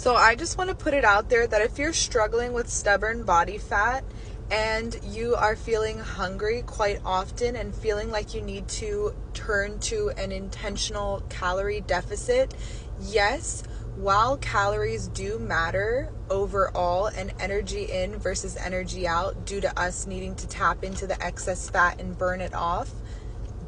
So I just want to put it out there that if you're struggling with stubborn body fat and you are feeling hungry quite often and feeling like you need to turn to an intentional calorie deficit, yes, while calories do matter overall and energy in versus energy out due to us needing to tap into the excess fat and burn it off,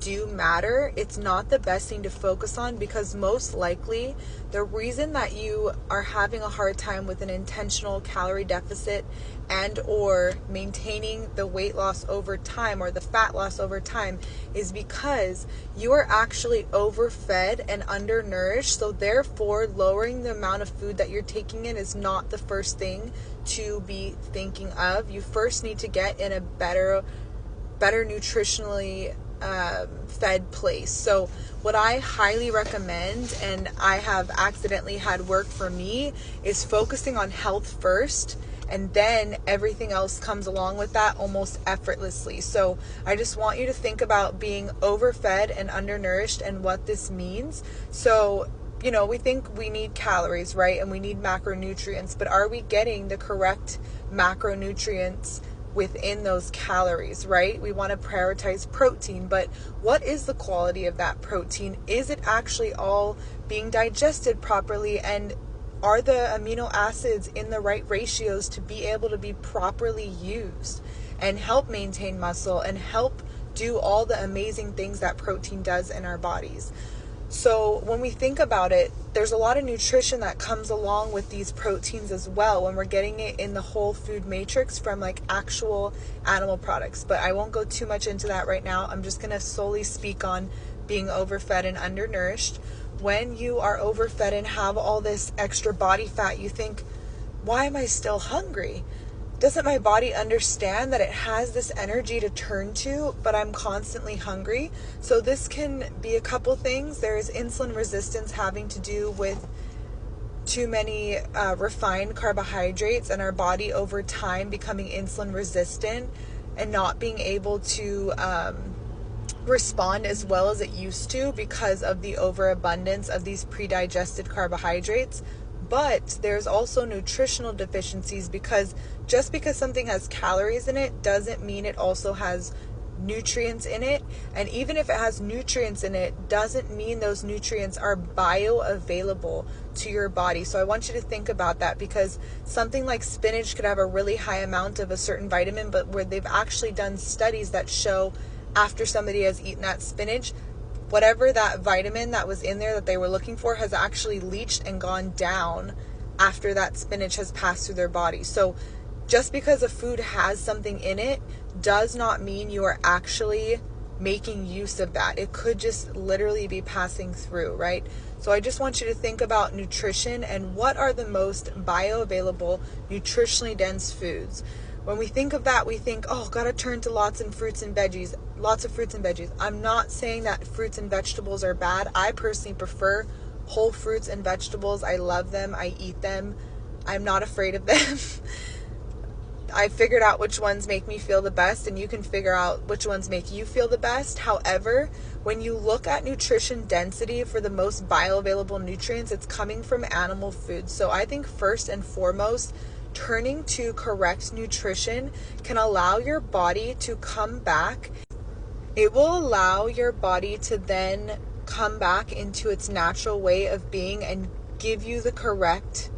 do matter, it's not the best thing to focus on, because most likely the reason that you are having a hard time with an intentional calorie deficit and or maintaining the weight loss over time or the fat loss over time is because you are actually overfed and undernourished. So therefore, lowering the amount of food that you're taking in is not the first thing to be thinking of. You first need to get in a better nutritionally fed place. So what I highly recommend, and I have accidentally had work for me, is focusing on health first, and then everything else comes along with that almost effortlessly. So I just want you to think about being overfed and undernourished and what this means. So, you know, we think we need calories, right? And we need macronutrients, but are we getting the correct macronutrients within those calories, right? We want to prioritize protein, but what is the quality of that protein? Is it actually all being digested properly? And are the amino acids in the right ratios to be able to be properly used and help maintain muscle and help do all the amazing things that protein does in our bodies? So when we think about it, there's a lot of nutrition that comes along with these proteins as well when we're getting it in the whole food matrix from like actual animal products. But I won't go too much into that right now. I'm just going to solely speak on being overfed and undernourished. When you are overfed and have all this extra body fat, you think, why am I still hungry? Doesn't my body understand that it has this energy to turn to, but I'm constantly hungry? So this can be a couple things. There is insulin resistance having to do with too many refined carbohydrates and our body over time becoming insulin resistant and not being able to respond as well as it used to because of the overabundance of these pre-digested carbohydrates. But there's also nutritional deficiencies, because just because something has calories in it doesn't mean it also has nutrients in it. And even if it has nutrients in it, doesn't mean those nutrients are bioavailable to your body. So I want you to think about that, because something like spinach could have a really high amount of a certain vitamin, but where they've actually done studies that show after somebody has eaten that spinach, whatever that vitamin that was in there that they were looking for has actually leached and gone down after that spinach has passed through their body. So just because a food has something in it does not mean you are actually making use of that. It could just literally be passing through, right? So I just want you to think about nutrition and what are the most bioavailable, nutritionally dense foods. When we think of that, we think, oh, gotta turn to lots of fruits and veggies. I'm not saying that fruits and vegetables are bad. I personally prefer whole fruits and vegetables. I love them. I eat them. I'm not afraid of them. I figured out which ones make me feel the best, and you can figure out which ones make you feel the best. However, when you look at nutrition density for the most bioavailable nutrients, it's coming from animal foods. So I think first and foremost, turning to correct nutrition can allow your body to come back. It will allow your body to then come back into its natural way of being and give you the correct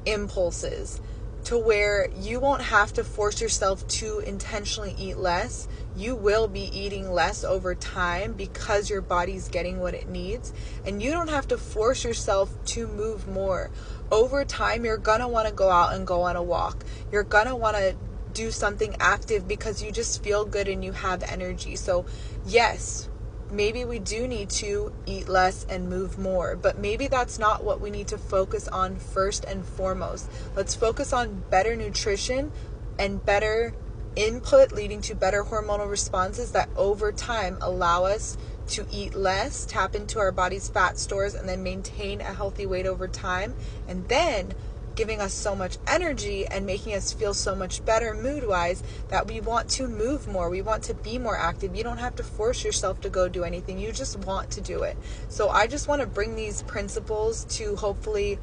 impulses to where you won't have to force yourself to intentionally eat less. You will be eating less over time because your body's getting what it needs, and you don't have to force yourself to move more. Over time, you're gonna want to go out and go on a walk. You're gonna want to do something active because you just feel good and you have energy. So yes, maybe we do need to eat less and move more, but maybe that's not what we need to focus on first and foremost. Let's focus on better nutrition and better input leading to better hormonal responses that over time allow us to eat less, tap into our body's fat stores, and then maintain a healthy weight over time, and then giving us so much energy and making us feel so much better mood-wise that we want to move more. We want to be more active. You don't have to force yourself to go do anything. You just want to do it. So I just want to bring these principles to hopefully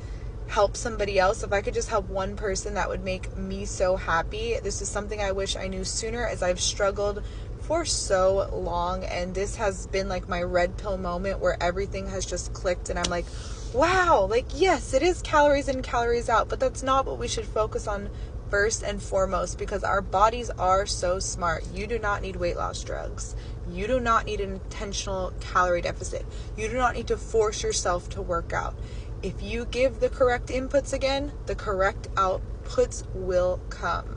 help somebody else, if I could just help one person, that would make me so happy. This is something I wish I knew sooner, as I've struggled for so long, and this has been like my red pill moment where everything has just clicked and I'm like, wow, like, yes, it is calories in, calories out, but that's not what we should focus on first and foremost, because our bodies are so smart. You do not need weight loss drugs. You do not need an intentional calorie deficit. You do not need to force yourself to work out. If you give the correct inputs again, the correct outputs will come.